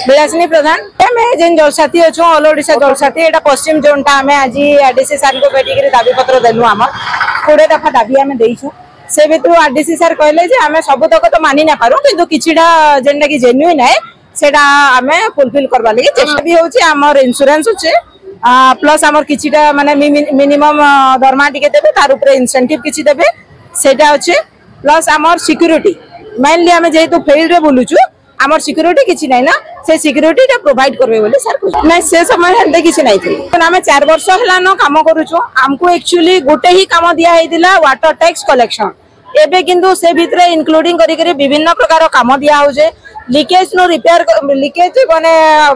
विलासिनी प्रधान जेन जलसाथी अच्छु ऑल ओडिशा जलसाथी एटा पश्चिम जोनटा आमे आज आरडीसी सर को बैठी दाबी पत्र देलु आम 20 दफा दाबी आमे देइछु से भितर आरडीसी सर कहले जे आमे सब तक तो मानि ना पारू किंतु किछिडा जेनटा कि जेन्युइन है सेटा आमे फुलफिल करबा लागि चेष्टा भी होची हमर इंश्योरेंस होचे प्लस हमर किछिडा माने मिनिमम दरमा टिके देबे तार ऊपर इंसेंटिव किछि देबे सेटा होचे प्लस हमर सिक्योरिटी मेनली आमे जेतु फील्ड रे बोलुछु आमर सिक्योरिटी किछि नै ना से सिक्योरिटी टा प्रोवाइड करबे बोले सर को नै से समय हंदे किछि नै थी आमे 4 वर्ष हला न काम करूछु हमको एक्चुअली गोटे ही काम दिया हेदिला वाटर टैक्स कलेक्शन एबे किंतु से भितरे इंक्लूडिंग करी करी विभिन्न प्रकार काम दिया होजे लीकेज नो रिपेयर लीकेज माने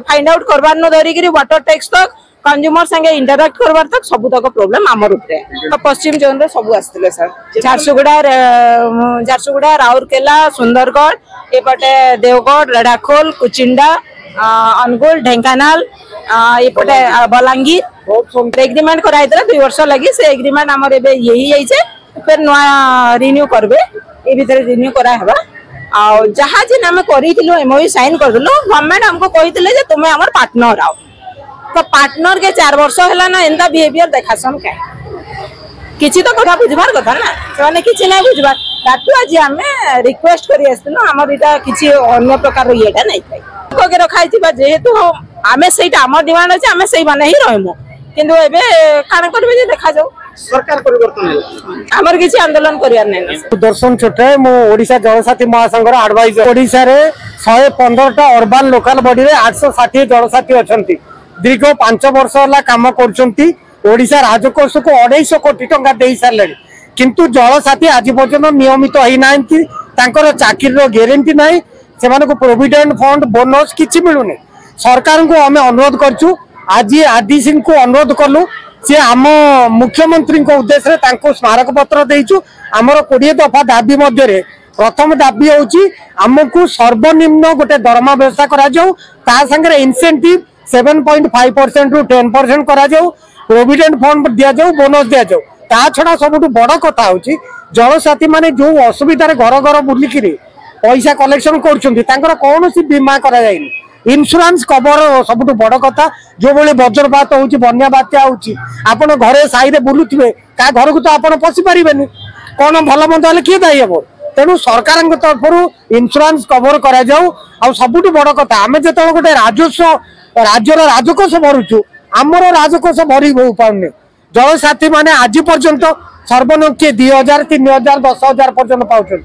फाइंड आउट करबार न धरी करी वाटर टैक्स तक कंज्यूमर संगे इंटरैक्ट करबार तक सब तक प्रॉब्लम हमर ऊपरे पश्चिम जोन रे सब आस्तिले सर झारसुगुड़ा राउरकेला सुंदरगढ़ एपटे देवगढ़ रेढ़ाखोल कुचिंडा अनुगुल ढेंकानाल एपटे बलांगीर एग्रीमेंट कराइतरा 2 वर्ष लगी से एग्रीमेंट हमर एबे यही आइছে फिर नया रिन्यू करबे ए भीतर रिन्यू करा हेबा आ जहा जे नाम करितिलो एमओयू साइन कर दिलो गवर्नमेंट हमको कहितले जे तुमे हमर पार्टनर आओ तो पार्टनर के 4 वर्ष हला ना एंदा बिहेवियर देखासन के किछि तो कथा बुझबार कथा ना माने किछि नै बुझबार दातु आज हमें रिक्वेस्ट करी आस्तिनो हमर इटा किछि अन्य प्रकार येटा नै थाई को के रखाइतिबा जेहेतु हमें सेटा हमर डिमांड अछि हमें सेई माने ही रहमु किंतु एबे कान करबे जे देखा जाऊ सरकार परिवर्तन हमर किछि आंदोलन करियार नै दर्शन छोटे मो ओडिशा जनसाथी महासंघर एडवाइजर ओडिशा रे 115 टा अर्बन लोकल बॉडी रे 860 जनसाथी अछंती दीर्घ 5 वर्ष हला काम करछंती ओडिशा राजकोष को 250 कोटी टंका दे सारले किंतु जलसाथी आज पर्यंत नियमित होई नांती तांकर चाकरी रो गारंटी नाही सेमान को प्रोविडेंट फंड बोनस किछि मिलुने सरकार को हमें अनुरोध करछु आज आरडीसी को अनुरोध करलु से आम मुख्यमंत्री को उद्देश्य तांको स्मारक पत्र देइछु हमर 20 दफा दाबी मध्य रे प्रथम दाबी होची हमकु सर्वनिम्न गोटे दरमा व्यवस्था करा जाऊ ता संगे इंसेंटिव 7.5% रु 10% करा जाऊ प्रोविडेंट फंड दिया जाऊ बोनस दिया जाऊ ता छडा सबटु बड़ कथा होची जलसाथी माने जो असुविधा रे घर घर बुलिकिरी पैसा कलेक्शन करछंती तांकर कोनोसी बीमा करा जायनी इंश्योरेंस कवर सबटु बड़ कथा जो बेले वज्रपात होची बन्या बात्या होची आपण घरे साई रे बुलुथिबे का घर को तो आपण पसी परिबेनी कोन भलो मंद हले के दाई हेबो तेनु सरकार के तरफ इंश्योरेंस कवर करा जाऊ आ सबटु बड़ कथा आमे जतो गोटे राजस्व राज्यर राजकोष भरुछु आमर राजकोष भरी हो पाउने जलसाथी माने आज पर्यंत सर्वनिम्न 2000 3000 10,000 पर्यंत पाउछन।